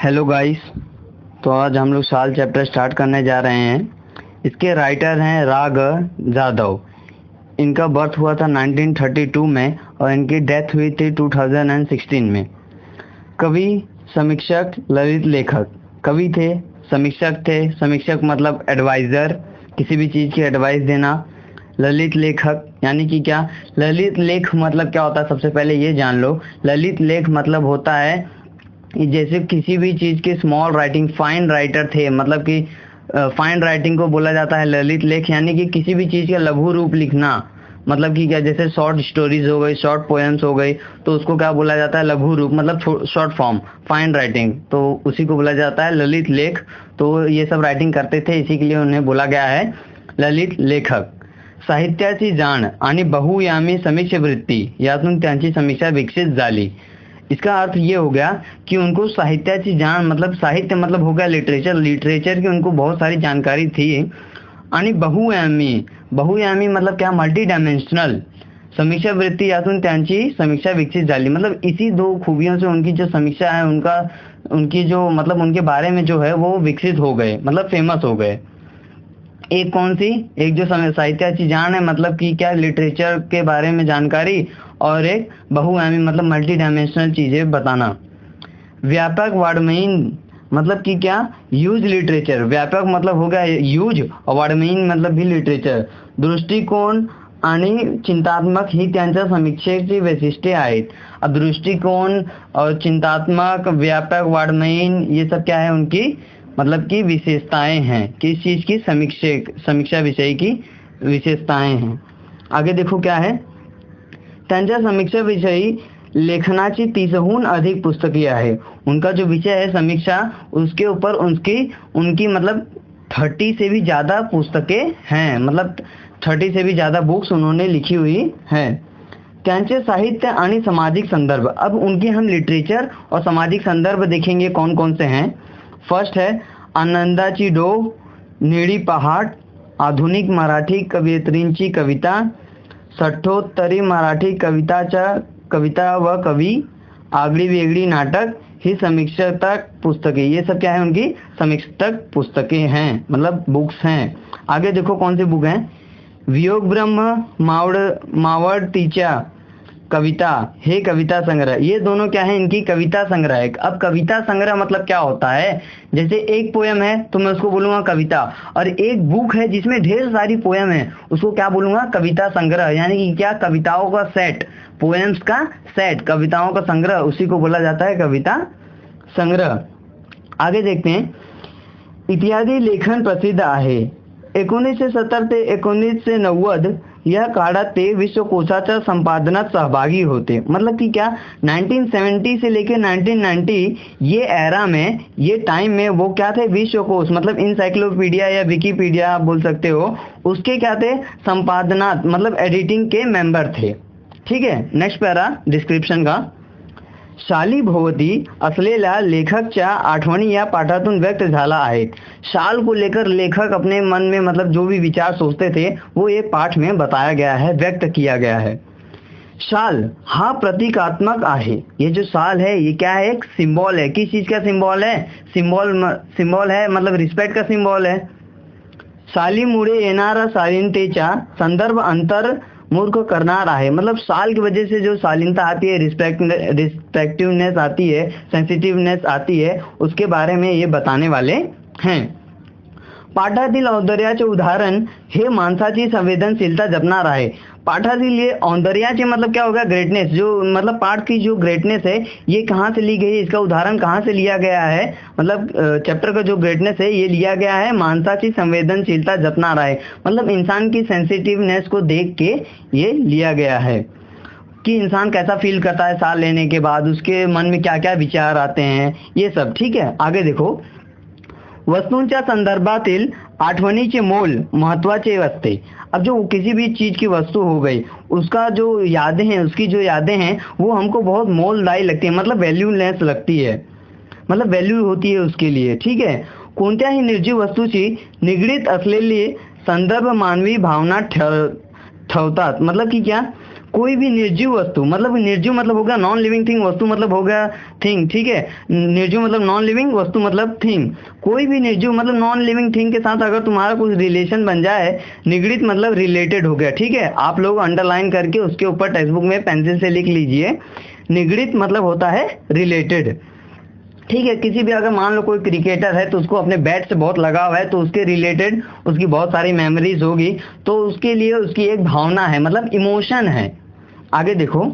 Hello guys. तो आज हम लोग साल चैप्टर स्टार्ट करने जा रहे हैं। इसके राइटर हैं राग जाधव। इनका बर्थ हुआ था 1932 में और इनकी डेथ हुई थी 2016 में। कवि, समीक्षक, ललित लेखक। कवि थे, समीक्षक थे। समीक्षक मतलब एडवाइज़र, किसी भी चीज़ की एडवाइस देना। ललित लेखक यानी कि क्या, ललित लेख मतलब क्या होता है सबसे पहले ये जान लो। ललित लेख मतलब होता है जैसे किसी भी चीज़ की स्मॉल राइटिंग, फाइन राइटर थे, मतलब कि फाइन राइटिंग को बोला जाता है ललित लेख। यानी कि किसी भी चीज़ का लघु रूप लिखना, मतलब कि क्या, जैसे शॉर्ट स्टोरीज हो गई, शॉर्ट पोएम्स हो गई, तो उसको क्या बोला जाता है, लघु रूप, मतलब शॉर्ट फॉर्म, फाइन राइटिंग, तो उसी को बोला जाता है ललित लेख। तो ये सब राइटिंग करते थे, इसी के लिए उन्हें बोला गया है ललित लेखक। साहित्याची जाण आणि बहुयामी समीक्षा वृत्ती यातून त्यांची समीक्षा विकसित झाली। इसका अर्थ ये हो गया कि उनको साहित्याची जान, मतलब साहित्य मतलब हो गया लिटरेचर, लिटरेचर की उनको बहुत सारी जानकारी थी। आणि बहुयामी, बहुयामी मतलब क्या, मल्टी डायमेंशनल समीक्षा वृत्ति यातून त्यांची समीक्षा विकसित झाली। मतलब इसी दो खूबियों से उनकी जो समीक्षा है, उनकी जो मतलब उनके बारे में जो है वो विकसित हो गए, मतलब फेमस हो गए। एक कौन सी, एक जो साहित्याची जान है मतलब कि क्या, लिटरेचर के बारे में जानकारी, और एक बहुआयामी मतलब मल्टी डायमेंशनल चीज़ें बताना। व्यापक वाङ्मयीन मतलब कि क्या, यूज लिटरेचर। व्यापक मतलब हो गया यूज, और वाङ्मयीन मतलब भी लिटरेचर। दृष्टिकोन आणि चिंतात्मक ही त्यांच्या समीक्षेची वैशिष्ट्ये आहेत। अब दृष्टिकोन और चिंतात्मक, व्यापक, वाङ्मयीन, ये सब क्या है उनकी मतलब की विशेषताएं हैं। किस चीज़ की, समीक्षा विषय की विशेषताएं हैं। आगे देखो क्या है, त्यांच्या समीक्षा विषयी लेखनाची 30हून अधिक पुस्तके आहे। उनका जो विषय है समीक्षा, उसके ऊपर उनकी मतलब 30 से भी ज़्यादा पुस्तकें हैं, मतलब 30 से भी ज़्यादा बुक्स उन्होंने लिखी हुई हैं। त्यांचे साहित्य आणि सामाजिक संदर्भ। अब उनके हम लिटरेचर और सामाजिक संदर्भ देखेंगे कौन कौन से हैं। फर्स्ट है आनंदाची डोह, निळी पहाट, आधुनिक मराठी कवयित्रींची कविता, षट्कोत्तरी मराठी कविता व कवी, आगळी वेगळी नाटक, ही समीक्षात्मक पुस्तकें। ये सब क्या है, उनकी समीक्षात्मक पुस्तकें हैं, मतलब बुक्स हैं। आगे देखो कौन सी बुक हैं। वियोग ब्रह्म, मावळतीच्या कविता, हे कविता संग्रह। ये दोनों क्या है, इनकी कविता संग्रह है। अब कविता संग्रह मतलब क्या होता है, जैसे एक पोयम है तो मैं उसको बोलूँगा कविता, और एक बुक है जिसमें ढेर सारी पोयम है, उसको क्या बोलूँगा, कविता संग्रह। यानी कि क्या, कविताओं का सेट, पोएम्स का सेट, कविताओं का संग्रह, उसी को बोला जाता है कविता संग्रह। आगे देखते हैं, इत्यादी लेखन प्रसिद्ध आहे। 1970 ते 1990 या काळात ते विश्वकोशाच्या संपादनात सहभागी होते। मतलब कि क्या, 1970 से लेकर 1990 ये एरा में, ये टाइम में वो क्या थे, विश्वकोश मतलब इंसाइक्लोपीडिया या विकीपीडिया आप बोल सकते हो, उसके क्या थे, संपादनात मतलब एडिटिंग के मेंबर थे। ठीक है, नेक्स्ट पैरा डिस्क्रिप्शन का। शालीभोवती असलेल्या लेखकच्या आठवणी या पाठातून व्यक्त झाला आहेत। शाल को लेकर लेखक अपने मन में मतलब जो भी विचार सोचते थे वो ये पाठ में बताया गया है, व्यक्त किया गया है। शाल हा प्रतीकात्मक आहे। ये जो शाल है ये क्या है, एक सिंबल है। किस चीज़ का सिंबल है, सिंबल है मतलब रिस्पेक्ट का सिंबल है। शालीमुळे येणारा शालीनतेचा संदर्भ अंतर मूर्ख करनार आहे। मतलब शाल की वजह से जो शालीनता आती है, रिस्पेक्टिवनेस आती है, सेंसिटिवनेस आती है, उसके बारे में ये बताने वाले हैं। पाठातील औंदर्याचे उदाहरण हे माणसाची संवेदनशीलता जपणार आहे। पाठातील ये औंदर्याचे मतलब क्या होगा, ग्रेटनेस, जो मतलब पाठ की जो ग्रेटनेस है ये कहाँ से ली गई है, इसका उदाहरण कहाँ से लिया गया है, मतलब चैप्टर का जो ग्रेटनेस है ये लिया गया है माणसाची संवेदनशीलता जपणार आहे। मतलब इंसान की सेंसिटिवनेस को देख के ये लिया गया है कि इंसान कैसा फील करता है साल लेने के बाद, उसके मन में क्या क्या विचार आते हैं, ये सब। ठीक है, आगे देखो, वस्तूंच्या संदर्भातील आठवणीचे मोल महत्वाचे असते। अब जो किसी भी चीज़ की वस्तु हो गई, उसका जो यादें हैं, उसकी जो यादें हैं वो हमको बहुत मोलदायी लगती है, मतलब वैल्यूलेस लगती है, मतलब वैल्यू होती है उसके लिए। ठीक है, कोणत्याही निर्जीव वस्तूची निगडीत असलेली संदर्भ मानवी भावना ठेवतात। मतलब कि क्या, कोई भी निर्जीव वस्तु, मतलब निर्जीव मतलब हो गया नॉन लिविंग थिंग, वस्तु मतलब हो गया थिंग, ठीक है। निर्जीव मतलब नॉन लिविंग, वस्तु मतलब थिंग। कोई भी निर्जीव मतलब नॉन लिविंग थिंग के साथ अगर तुम्हारा कुछ रिलेशन बन जाए, निगड़ित मतलब रिलेटेड हो गया, ठीक है। आप लोग अंडरलाइन करके उसके ऊपर टेक्स्ट बुक में पेंसिल से लिख लीजिए, निगड़ित मतलब होता है रिलेटेड, ठीक है। किसी भी अगर मान लो कोई क्रिकेटर है तो उसको अपने बैट से बहुत लगाव है, तो उसके रिलेटेड उसकी बहुत सारी मेमोरीज होगी, तो उसके लिए उसकी एक भावना है, मतलब इमोशन है। आगे देखो,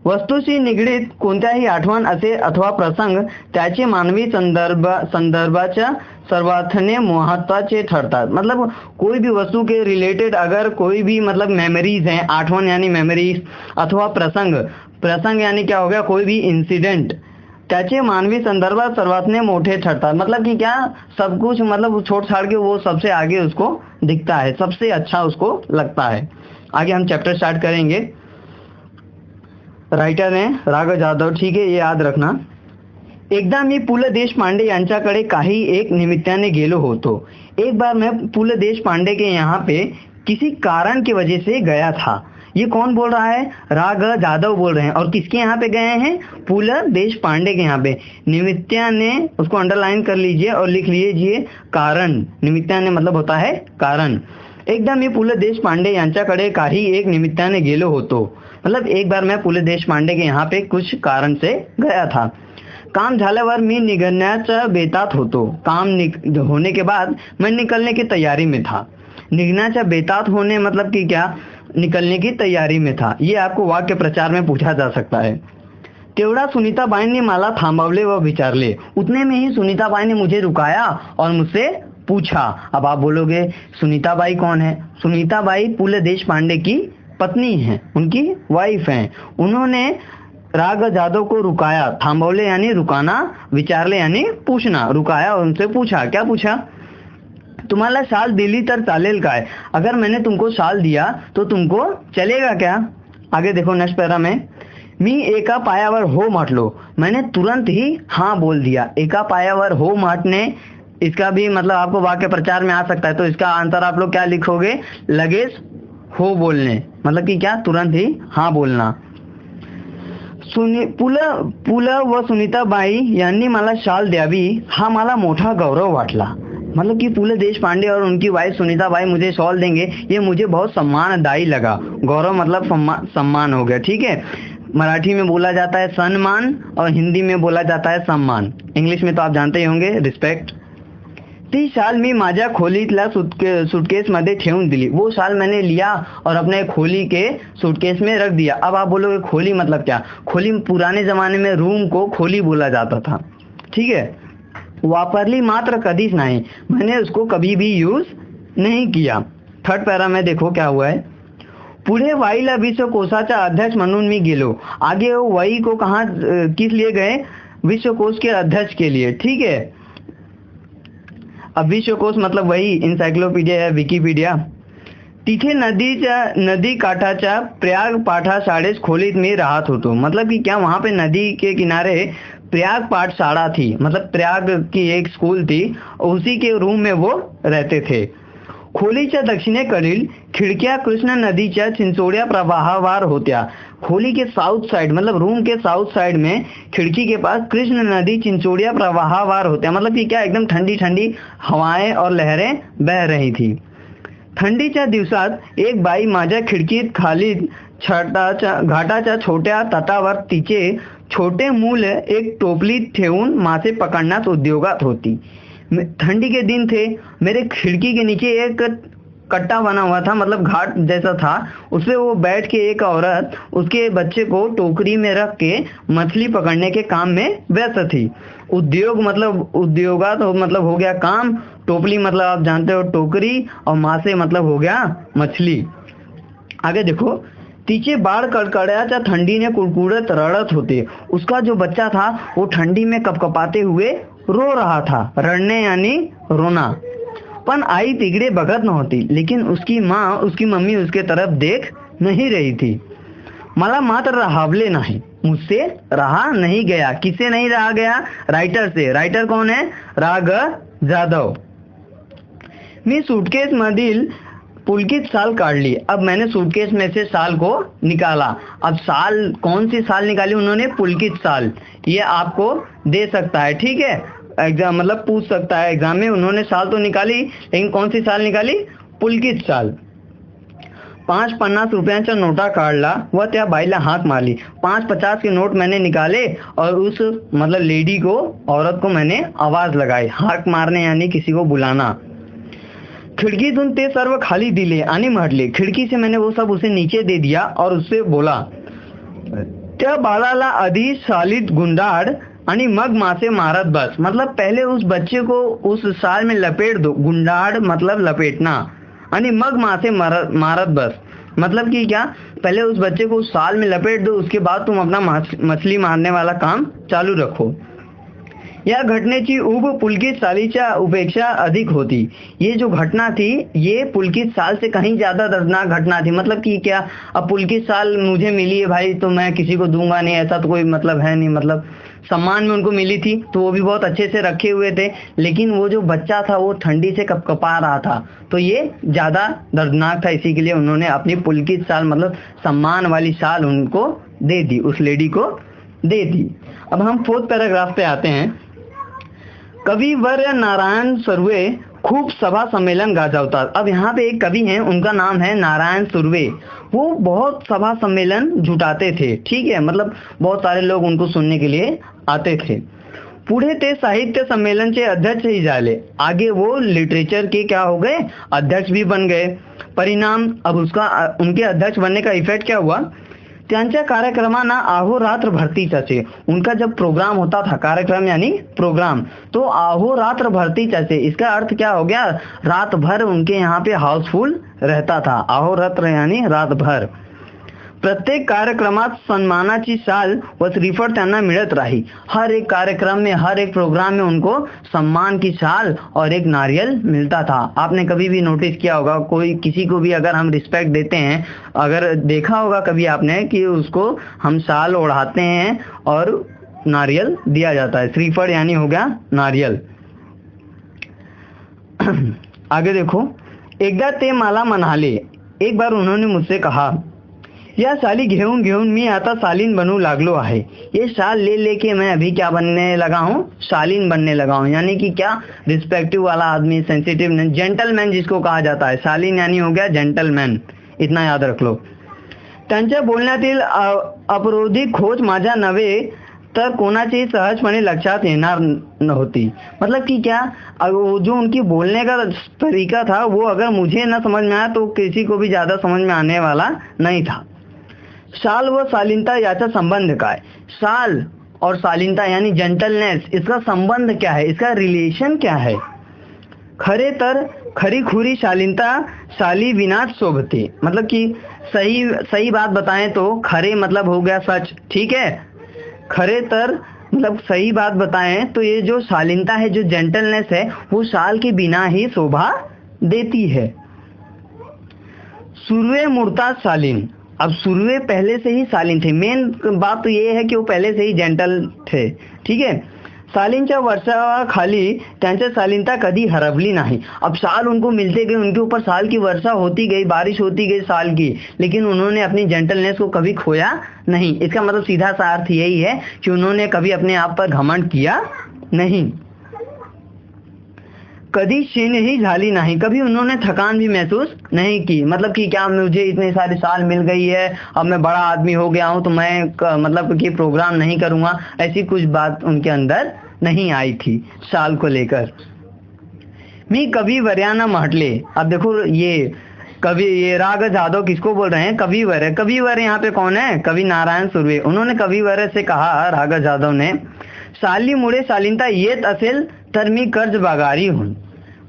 वस्तूशी निगडीत कोणत्याही आठवण असे अथवा प्रसंग त्याचे मानवी संदर्भाच्या सर्वार्थने महत्वाचे ठरतात। मतलब कोई भी वस्तु के रिलेटेड अगर कोई भी मतलब मेमोरीज हैं, आठवण यानी मेमोरीज, अथवा प्रसंग, प्रसंग यानी क्या हो गया, कोई भी इंसिडेंट, त्याचे मानवी संदर्भात सर्वार्थने मोठे ठरतात। मतलब कि क्या, सब कुछ मतलब छोड़ छाड़ के वो सबसे आगे उसको दिखता है, सबसे अच्छा उसको लगता है। आगे हम चैप्टर स्टार्ट करेंगे। राइटर हैं राघव जाधव, ठीक है, ये याद रखना। एकदा मी पु ल देशपांडे यांच्याकडे काही एक निमित्ताने गेलो होतो। एक बार मैं पु ल देशपांडे के यहाँ पे किसी कारण की वजह से गया था। ये कौन बोल रहा है, राघव जाधव बोल रहे हैं। और किसके यहाँ पे गए हैं, पु ल देशपांडे के यहाँ पे। निमित्ताने उसको अंडरलाइन कर लीजिए और लिख लीजिए कारण। निमित्ताने मतलब होता है कारण। एकदा मी पु ल देशपांडे यांच्याकडे काही एक निमित्ताने गेलो होतो, मतलब एक बार मैं पु ल देशपांडे के यहाँ पे कुछ कारण से गया था। काम झाल्यावर मी निघण्याच्या बेतात होतो। काम होने के बाद मैं निकलने की तैयारी में था। निघण्याच्या बेतात होने मतलब कि क्या, निकलने की तैयारी में था। ये आपको वाक्य प्रचार में पूछा जा सकता है। तेवढा सुनीताबाईंनी मला थांबवले व विचारले। उतने में ही सुनीताबाई ने मुझे रुकाया और मुझसे पूछा। अब आप बोलोगे सुनीताबाई कौन है, सुनीताबाई पु ल देशपांडे की पत्नी हैं, उनकी वाइफ हैं। उन्होंने राघव जाधव को रुकाया, थांबवले यानी रुकाना, विचारले यानी पूछना, रुकाया और उनसे पूछा। क्या पूछा, तुम्हाला शाल दिली तर चालेल काय, अगर मैंने तुमको शाल दिया तो तुमको चलेगा क्या। आगे देखो नेक्स्ट पैरा में, मी एका पायावर हो म्हटलो, मैंने तुरंत ही हाँ बोल दिया। एका पायावर हो म्हटने, इसका भी मतलब आपको वाक्य प्रचार में आ सकता है, तो इसका आंसर आप लोग क्या लिखोगे, लगेच हो बोलने, मतलब कि क्या, तुरंत ही हाँ बोलना। पु ल व सुनीताबाई यांनी मला शाल द्यावी हा मला मोठा गौरव वाटला। मतलब कि पु ल देशपांडे और उनकी वाइफ सुनीताबाई मुझे शॉल देंगे, ये मुझे बहुत सम्मानदायी लगा। गौरव मतलब सम्मान हो गया, ठीक है। मराठी में बोला जाता है सम्मान और हिंदी में बोला जाता है सम्मान। इंग्लिश में तो आप जानते ही होंगे, रिस्पेक्ट। ती शाल मी माझ्या खोलीतल्या सूटकेस मध्ये ठेवून दिली। वो शाल मैंने लिया और अपने खोली के सूटकेस में रख दिया। अब आप बोलोगे खोली मतलब क्या, खोली पुराने जमाने में रूम को खोली बोला जाता था, ठीक है। वापरली मात्र कधीच नाही, मैंने उसको कभी भी यूज नहीं किया। थर्ड पैरा में देखो क्या हुआ है, पुढे वाईला विश्वकोशाचा अध्यक्ष म्हणून मी गेलो। आगे वाई को कहाँ किस लिए गए, विश्वकोश के अध्यक्ष के लिए, ठीक है। अब विश्वकोश मतलब वही इन्सायक्लोपीडिया या विकिपीडिया। तिथे नदी काठाच्या प्रयाग पाठशाळेत खोलीत मी राहत होतो। मतलब कि क्या, वहाँ पे नदी के किनारे प्रयाग पाठशाला थी, मतलब प्रयाग की एक स्कूल थी, उसी के रूम में वो रहते थे। खोलीच्या दक्षिणेकडील खिडक्या कृष्णा नदीच्या चिंचोड्या प्रवाहावर होत्या। खोली के साउथ साइड मतलब रूम के साउथ साइड में खिड़की के पास कृष्ण नदी चिंचोड़िया प्रवाहवार होत्या। मतलब कि क्या, एकदम ठंडी ठंडी हवाएं और लहरें बह रही थी। थंडीच्या दिवसात एक बाई माझ्या खिडकीत खाली घाटाच्या छोट्या तटावर तिचे छोटे मूल एक टोपलीत ठेवून मासे पकड़ण्यात उद्योगात होती। ठंडी के दिन थे, मेरे खिड़की के नीचे एक कट्टा बना हुआ था, मतलब घाट जैसा था, उसपे वो बैठ के एक औरत उसके बच्चे को टोकरी में रख के मछली पकड़ने के काम में व्यस्त थी। उद्योग मतलब उद्योगा तो मतलब हो गया काम, टोपली मतलब आप जानते हो टोकरी, और मासे मतलब हो गया मछली। आगे देखो, तिचे बाळ कडकड्याच्या थंडीने कुड़कुड़त रड़त होते। उसका जो बच्चा था वो ठंडी में कपकपाते हुए रो रहा था, रड़ने यानी रोना। पण आई तिकडे बघत नव्हती, लेकिन उसकी माँ उसकी मम्मी उसके तरफ देख नहीं रही थी। मला मात्र राहावले नाही, मुझसे रहा नहीं गया। किससे नहीं रहा गया, राइटर से। राइटर कौन है, राघव जाधव। मी सूटकेस मधील पुलकित साल काढ ली। अब मैंने सूटकेस में से साल को निकाला। अब साल, कौन सी साल निकाली उन्होंने? पुलकित साल। ये आपको दे सकता है, ठीक है, एग्जाम मतलब पूछ सकता है एग्जाम में। उन्होंने साल तो निकाली, लेकिन कौन सी साल निकाली? पुलकित साल। 5 रुपयांचा नोटा काढला व त्या बाईला हाक मारली। 5 के नोट मैंने निकाले और उस मतलब लेडी को, औरत को मैंने आवाज लगाई। हाक मारने यानी किसी को बुलाना। खिडकीतून ते सर्व खाली दिले आणि म्हटले, खिड़की से मैंने वो सब उसे नीचे दे दिया और उससे बोला, त्या बाळाला आधी सालीत गुंडाळ आणि मग मासे मारत बस। मतलब पहले उस बच्चे को उस साल में लपेट दो, गुंडाळ मतलब लपेटना, आणि मग मासे मारत बस। मतलब कि क्या, पहले उस बच्चे को उस साल में लपेट दो, उसके बाद तुम अपना मछली मारने वाला काम चालू रखो। या घटनेची ऊब पुलकित सालीच्या उपेक्षा अधिक होती। ये जो घटना थी ये पुलकित साल से कहीं ज्यादा दर्दनाक घटना थी। मतलब कि क्या, अब पुलकित साल मुझे मिली है भाई तो मैं किसी को दूंगा नहीं, ऐसा तो कोई मतलब है नहीं। मतलब सम्मान में उनको मिली थी तो वो भी बहुत अच्छे से रखे हुए थे, लेकिन वो जो बच्चा था वो ठंडी से कपकपा रहा था, तो ये ज्यादा दर्दनाक था। इसी के लिए उन्होंने अपनी पुलकित साल मतलब सम्मान वाली साल उनको दे दी, उस लेडी को दे दी। अब हम 4th पैराग्राफ पे आते हैं। कविवर्य नारायण सुर्वे खूब सभा सम्मेलन गाजवतात। अब यहाँ पे एक कवि हैं, उनका नाम है नारायण सुर्वे। वो बहुत सभा सम्मेलन जुटाते थे, ठीक है, मतलब बहुत सारे लोग उनको सुनने के लिए आते थे। पुढे ते साहित्य सम्मेलन के अध्यक्ष ही झाले। आगे वो लिटरेचर के क्या हो गए? अध्यक्ष भी बन गए। परिणाम, अब उसका उनके अध्यक्ष बनने का इफेक्ट क्या हुआ? त्यांच्या कार्यक्रमांना अहोरात्र भरतीच असे। उनका जब प्रोग्राम होता था, कार्यक्रम यानी प्रोग्राम, तो अहोरात्र भरतीच असे। इसका अर्थ क्या हो गया? रात भर उनके यहाँ पे हाउसफुल रहता था। अहोरात्र यानी रात भर। प्रत्येक कार्यक्रमात सन्मानाची शाल व श्रीफळ त्यांना मिळत राही। हर एक कार्यक्रम में, हर एक प्रोग्राम में उनको सम्मान की शाल और एक नारियल मिलता था। आपने कभी भी नोटिस किया होगा, कोई किसी को भी अगर हम रिस्पेक्ट देते हैं, अगर देखा होगा कभी आपने कि उसको हम शाल ओढ़ाते हैं और नारियल दिया जाता है। श्रीफळ यानी हो गया नारियल। आगे देखो, एकदा ते मला म्हणाले, एक बार उन्होंने मुझसे कहा, या साली घेऊन घेऊन मी आता सालीन बनू लागलो आहे। ये साल ले लेके मैं अभी क्या बनने लगा हूँ? सालीन बनने लगा हूँ। यानी कि क्या, रिस्पेक्टिव वाला आदमी, सेंसिटिव, जेंटलमैन जिसको कहा जाता है। सालीन यानी हो गया जेंटलमैन, इतना याद रख लो। त्यांच्या बोलण्यातील अपरोधिक खोज माझ्या नव्हे तर कोणाचीही सहजपणे लक्षात येणार नव्हती। मतलब कि क्या, जो उनकी बोलने का तरीका था वो अगर मुझे न समझ में आया तो किसी को भी ज्यादा समझ में आने वाला नहीं था। साल व शालीनता याचा संबंध काय? साल और शालीनता यानी जेंटलनेस, इसका संबंध क्या है? इसका रिलेशन क्या है? खरे तर खरी खुरी शालीनता साली विनाश शोभते। मतलब कि सही बात बताएं तो खरे मतलब हो गया सच, ठीक है। खरे तर मतलब सही बात बताएं तो ये जो शालीनता है, जो जेंटलनेस है, वो साल के बिना ही शोभा देती है। सुर्वे मुर्ताज शालीन। अब सुर्वे पहले से ही शालीन थे। मेन बात तो ये है कि वो पहले से ही जेंटल थे, ठीक है। शालीनच्या वर्षाखाली त्यांच्या शालीनता कधी हरवली नहीं। अब साल उनको मिलते गए, उनके ऊपर साल की वर्षा होती गई, बारिश होती गई साल की, लेकिन उन्होंने अपनी जेंटलनेस को कभी खोया नहीं। इसका मतलब सीधा सा अर्थ यही है कि उन्होंने कभी अपने आप पर घमंड किया नहीं। कभी क्षीण ही झाली नहीं। कभी उन्होंने थकान भी महसूस नहीं की। मतलब कि क्या, मुझे इतने सारे साल मिल गई है, अब मैं बड़ा आदमी हो गया हूँ तो मैं मतलब कि प्रोग्राम नहीं करूँगा, ऐसी कुछ बात उनके अंदर नहीं आई थी साल को लेकर। मी कविवर्याना म्हटले। अब देखो ये कवि, ये राग जाधव किसको बोल रहे हैं? कविवर। कविवर यहाँ पे कौन है? कवि नारायण सुर्वे। उन्होंने कविवर से कहा, राग जाधव ने, सालीमुळे शालीनता येत असेल तर मी कर्ज बागारी हूँ।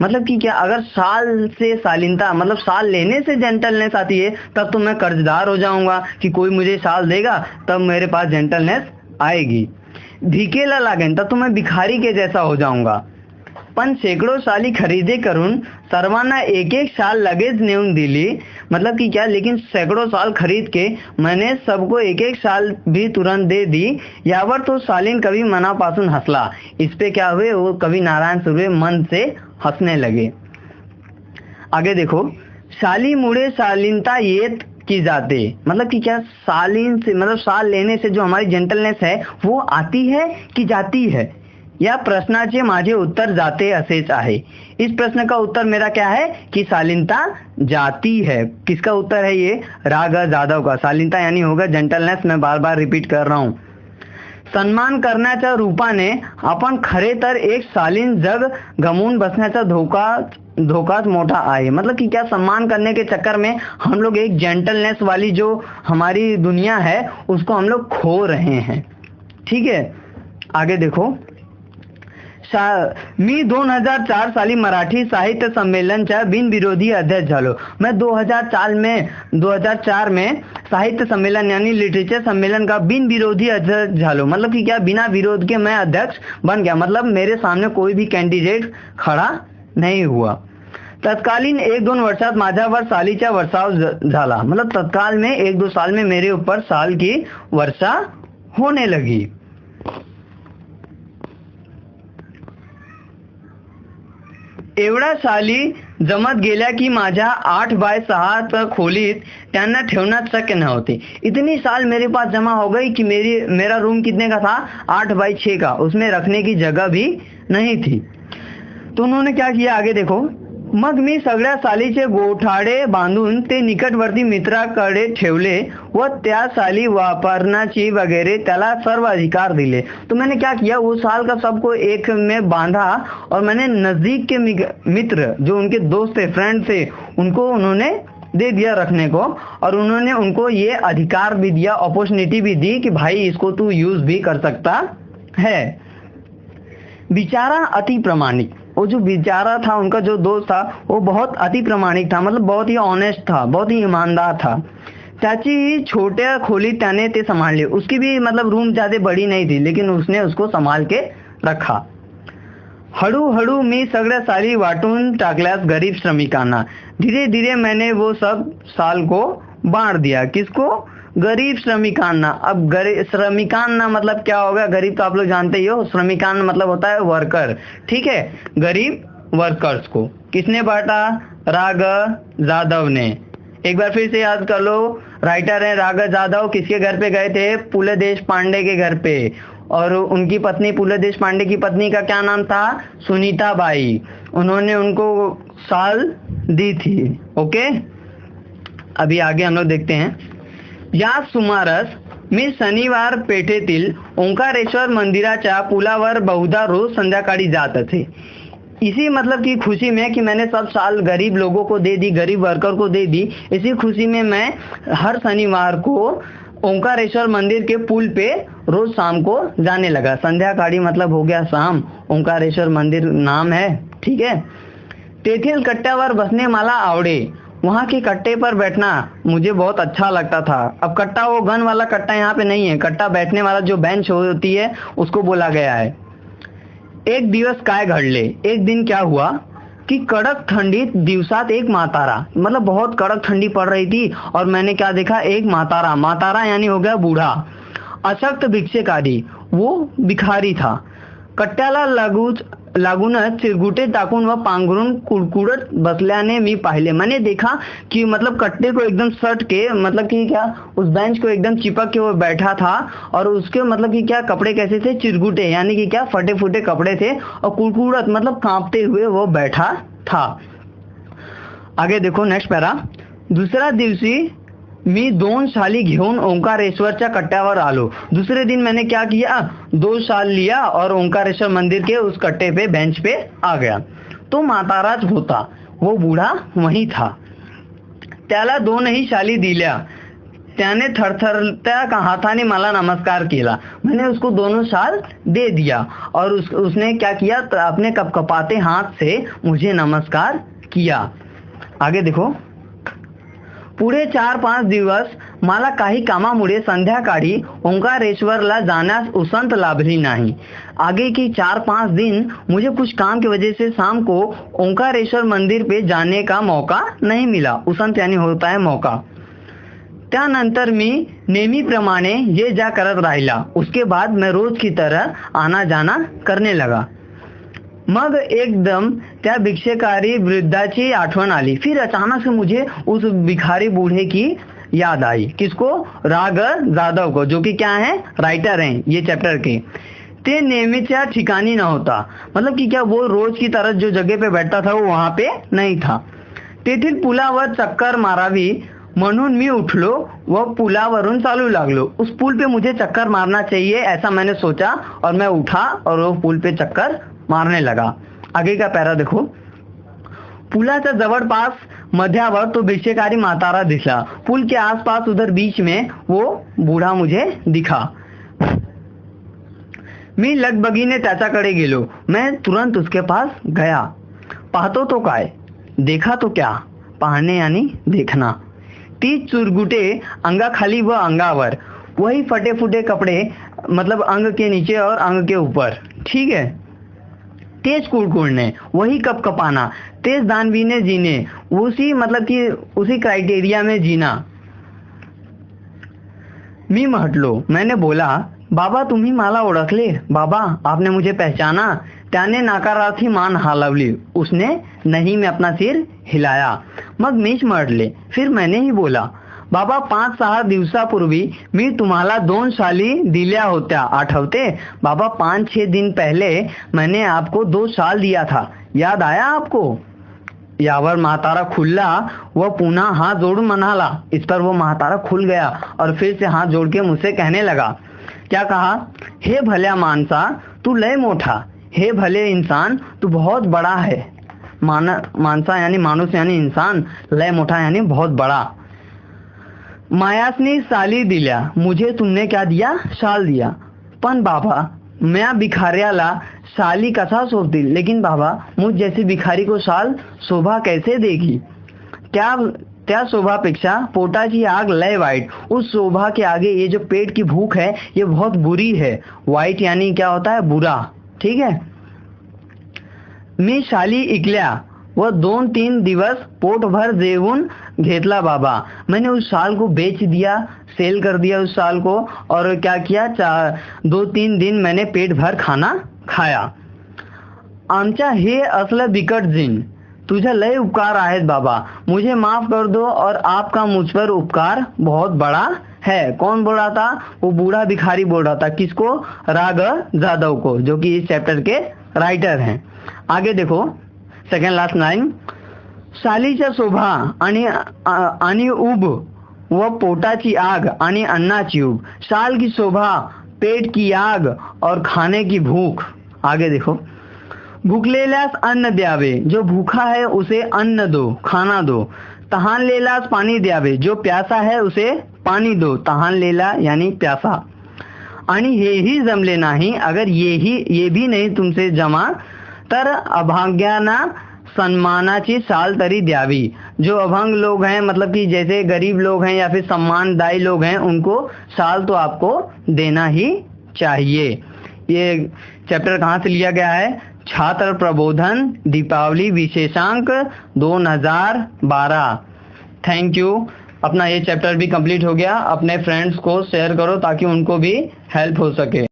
मतलब कि क्या, अगर साल से शालीनता मतलब साल लेने से जेंटलनेस आती है तब तो मैं कर्जदार हो जाऊंगा, कि कोई मुझे साल देगा तब मेरे पास जेंटलनेस आएगी। भिकेला लागेन तब तो मैं भिखारी के जैसा हो जाऊंगा। पण शेकडो साली खरीदे करून सर्वांना एक एक साल लगेच नेऊन दिली। मतलब कि क्या, लेकिन सैकड़ों साल खरीद के मैंने सबको एक एक साल भी तुरंत दे दी। यावर तो शालीन कवि मनापासून हंसला। इस पे क्या हुए, वो कवि नारायण सुर्वे मन से हंसने लगे। आगे देखो, शालीमुळे शालीनता येत की जाते, मतलब कि क्या शालीन से मतलब शाल लेने से जो हमारी जेंटलनेस है वो आती है कि जाती है। या प्रश्नाचे माझे उत्तर जाते असेच आहे। इस प्रश्न का उत्तर मेरा क्या है कि शालीनता जाती है। किसका उत्तर है ये? राग जाधव का। शालीनता यानी होगा जेंटलनेस। मैं बार बार रिपीट कर रहा हूँ। सन्मान करण्याच्या रूपाने आपण खरे तर एक शालीन जग गमवून बसण्याचा धोकाच मोठा आहे। मतलब कि क्या सम्मान करने के चक्कर में हम लोग एक जेंटलनेस वाली जो हमारी दुनिया है उसको हम लोग खो रहे हैं। ठीक है, आगे देखो। मी 2004 साली मराठी साहित्य संमेलनच्या बिनविरोधी अध्यक्ष झालो। मैं 2004 में साहित्य सम्मेलन यानी लिटरेचर सम्मेलन का बिन विरोधी अध्यक्ष झालो। मतलब कि क्या बिना विरोध के मैं अध्यक्ष बन गया। मतलब मेरे सामने कोई भी कैंडिडेट खड़ा नहीं हुआ। तत्कालीन 1-2 वर्षात माझ्यावर सालीचा वर्षाव झाला। मतलब तत्काल में 1-2 साल में मेरे ऊपर साल की वर्षा होने लगी। एवढ्या साली जमत गेल्या की माझ्या 8x6 खोलीत त्यांना ठेवना शक्य नव्हते। इतनी साल मेरे पास जमा हो गई कि मेरा रूम कितने का था? 8x6 का। उसमें रखने की जगह भी नहीं थी। तो उन्होंने क्या किया, आगे देखो। मग मी सगळ्या सालीचे गोठाडे बांधून ते निकटवर्ती मित्राकडे ठेवले व त्या साली वापरण्याची वगैरह त्याला सर्व अधिकार दिले। तो मैंने क्या किया, वो साल का सबको एक में बांधा और मैंने नजदीक के मित्र जो उनके दोस्त थे, फ्रेंड थे, उनको उन्होंने दे दिया रखने को। और उन्होंने उनको ये अधिकार भी दिया, अपॉर्चुनिटी भी दी कि भाई इसको तू यूज भी कर सकता है। बेचारा अति प्रामाणिक, वो जो बेचारा था उनका जो दोस्त था वो बहुत अति प्रामाणिक था। मतलब बहुत ही ऑनेस्ट था, बहुत ही ईमानदार था। त्याची छोट्या खोली त्याने ते संभाळली। उसकी भी मतलब रूम ज्यादा बड़ी नहीं थी लेकिन उसने उसको संभाल के रखा। हळूहळू मी सगळ्या साली वाटून टाकल्यास गरीब श्रमिकांना। धीरे धीरे मैंने वो सब साल को बांट दिया। किसको? गरीब श्रमिकांना। अब गरीब श्रमिकांना मतलब क्या होगा? गरीब तो आप लोग जानते ही हो। श्रमिकान मतलब होता है वर्कर। ठीक है, गरीब वर्कर्स को किसने बांटा? राग जाधव ने। एक बार फिर से याद कर लो, राइटर है राग जाधव। किसके घर पे गए थे? फूले देशपांडे के घर पे। और उनकी पत्नी, फूले देशपांडे की पत्नी का क्या नाम था? सुनीता बाई। उन्होंने उनको साल दी थी। ओके, अभी आगे हम लोग देखते हैं। या सुमारास मी शनिवार पेठेतील ओंकारेश्वर मंदिराच्या पुलावर बहुधा रोज संध्याकाळी जात असे। इसी मतलब की खुशी में कि मैंने सब साल गरीब लोगों को दे दी, गरीब वर्कर को दे दी, इसी खुशी में मैं हर शनिवार को ओंकारेश्वर मंदिर के पुल पे रोज शाम को जाने लगा। संध्याकाळी मतलब हो गया शाम, ओंकारेश्वर मंदिर नाम है। ठीक है, तेथील कट्ट्यावर बसने मला आवडे। वहाँ के कट्टे पर बैठना मुझे बहुत अच्छा लगता था। अब कट्टा वो गन वाला कट्टा यहाँ पे नहीं है, कट्टा बैठने वाला जो बेंच होती है उसको बोला गया है। एक दिवस काय घडले, एक दिन क्या हुआ कि कड़क ठंडीत दिवसात एक मातारा, मतलब बहुत कड़क ठंडी पड़ रही थी और मैंने क्या देखा? एक मातारा। मातारा यानी हो गया बूढ़ा, अशक्त भिक्षेकारी, वो भिखारी था। कट्ट्याला लागूनच चिरगुटे टाकून व पांघरून कुडकुडत बसल्याने मी पाहिले। मैंने देखा कि मतलब कट्टे को एकदम सट के, मतलब कि क्या उस बेंच को एकदम चिपक के वो बैठा था और उसके मतलब कि क्या कपड़े कैसे थे? चिरगुटे यानी कि क्या फटे फूटे कपड़े थे और कुडकुडत मतलब कांपते हुए वो बैठा था। आगे देखो नेक्स्ट पैरा। दुसऱ्या दिवशी मी 2 शाली घेऊन ओंकारेश्वरच्या कट्ट्यावर आलो। दूसरे दिन मैंने क्या किया? 2 शाल लिया और ओंकारेश्वर मंदिर के उस कट्टे पे बेंच पे आ गया। तो माताराज होता, वो बूढ़ा वही था। त्याला 2ही शाली दिल्या। त्याने थरथरत्या हाथाने मला नमस्कार केला। मैंने उसको 2 शाल दे दिया और उसने क्या किया? अपने कपकपाते हाथ से मुझे नमस्कार किया। आगे देखो। पुढे 4-5 दिवस मला काही कामामुळे संध्याकाळी ओंकारेश्वरला जाण्यास उसंत लाभली नहीं। आगे की 4-5 दिन मुझे कुछ काम की वजह से शाम को ओंकारेश्वर मंदिर पे जाने का मौका नहीं मिला। उसंत यानी होता है मौका। त्यानंतर मी नेहमीप्रमाणे ये जा करत राहिला। उसके बाद मैं रोज की तरह आना जाना करने लगा। मग एकदम त्या भिक्षेकारी वृद्धाची आठवण आली। फिर अचानक से मुझे उस भिखारी बूढ़े की याद आई। किसको? राग जाधव को, जो कि क्या है, राइटर हैं ये चैप्टर के। ते नेहमीच्या ठिकाणी नव्हता, मतलब कि क्या वो रोज की तरह जो जगह पे बैठता था वो वहां पे नहीं था। तेथील पुलावर चक्कर मारावी म्हणून मी उठलो व पुलावरून चालू लागलो। उस पुल पे मुझे चक्कर मारना चाहिए ऐसा मैंने सोचा और मैं उठा और वो पुल पे चक्कर मारने लगा। आगे का पैरा देखो। पुलाच्या जवळपास मध्यावर तो भिक्षेकारी म्हातारा दिखला। पुल के आसपास उधर बीच में वो बूढ़ा मुझे दिखा। मी लगबगीने त्याच्याकडे गेलो। मैं तुरंत उसके पास गया। पाहतो तो काय, देखा तो क्या, पाहणे यानी देखना। 30 चुरगुटे अंगाखाली व अंगावर, वही फटे फुटे कपड़े, मतलब अंग के नीचे और अंग के ऊपर, ठीक है। तेज कुड़कुड़ने, वही कपकपाना, तेज दानवीने जीने, उसी मतलब कि उसी क्राइटेरिया में जीना। मी म्हटलो, मैंने बोला, बाबा तुम्ही मला ओळखले? बाबा आपने मुझे पहचाना? त्याने नाकारार्थी मान हलवली। उसने नहीं में अपना सिर हिलाया। मग मीच म्हटले, फिर मैंने ही बोला, बाबा 5-6 दिवसापूर्वी मी तुम्हाला 2 शाली दिल्या होत्या, आठवते? बाबा 5-6 दिन पहले मैंने आपको 2 शाल दिया था, याद आया आपको? यावर म्हातारा खुल्ला व पुन्हा हाथ जोड़ून म्हणाला। इस पर वो म्हातारा खुल गया और फिर से हाथ जोड़ के मुझसे कहने लगा। क्या कहा? हे भल्या मानसा तू लय मोठा, हे भले इंसान तू बहुत बड़ा है। मानसा यानी मानुस यानी इंसान, लय मोठा यानी बहुत बड़ा। मायासनी साली दिल्या, मुझे तुमने क्या दिया? शाल दिया। पण बाबा मैं भिखाऱ्याला साली कसा शोभतील? लेकिन बाबा मुझ जैसी भिखारी को शाल शोभा कैसे देगी? त्या शोभापेक्षा पोटाची आग लय वाईट। उस शोभा के आगे ये जो पेट की भूख है ये बहुत बुरी है। वाईट यानी क्या होता है? बुरा, ठीक है। मी शाली इकल्या व 2-3 दिवस पोट भर जेवून घेतला बाबा। मैंने उस शाल को बेच दिया, सेल कर दिया उस शाल को, और क्या किया, 2-3 दिन मैंने पेट भर खाना खाया। आमच्या हे असलं बिकट दिन, तुझे लय उपकार आहेत बाबा, मुझे माफ कर दो और आपका मुझ पर उपकार बहुत बड़ा है। कौन बोल रहा था? वो बूढ़ा भिखारी बोल रहा था। किसको? राग जाधव को, जो कि इस चैप्टर के राइटर हैं। आगे देखो सेकंड लास्ट लाइन। शालीच्या शोभा आणि उब व पोटाची आग आणि अन्नाची उब। शाल की शोभा, पेट की आग और खाने की भूख। आगे देखो। भूखलेल्यास अन्न द्यावे, जो भूखा है उसे अन्न दो, खाना दो। तहानलेल्यास पाणी द्यावे, जो प्यासा है उसे पानी दो। तहानलेला यानी प्यासा। आणि हेही जमले नाही, अगर ये भी नहीं तुमसे जमा, तर अभाग्यांना सम्मानाची शाल तरी द्यावी। जो अभंग लोग हैं, मतलब कि जैसे गरीब लोग हैं या फिर सम्मानदायी लोग हैं, उनको शाल तो आपको देना ही चाहिए। ये चैप्टर कहाँ से लिया गया है? छात्र प्रबोधन दीपावली विशेषांक 2012। Thank you. अपना ये चैप्टर भी कंप्लीट हो गया। अपने फ्रेंड्स को शेयर करो ताकि उनको भी हेल्प हो सके।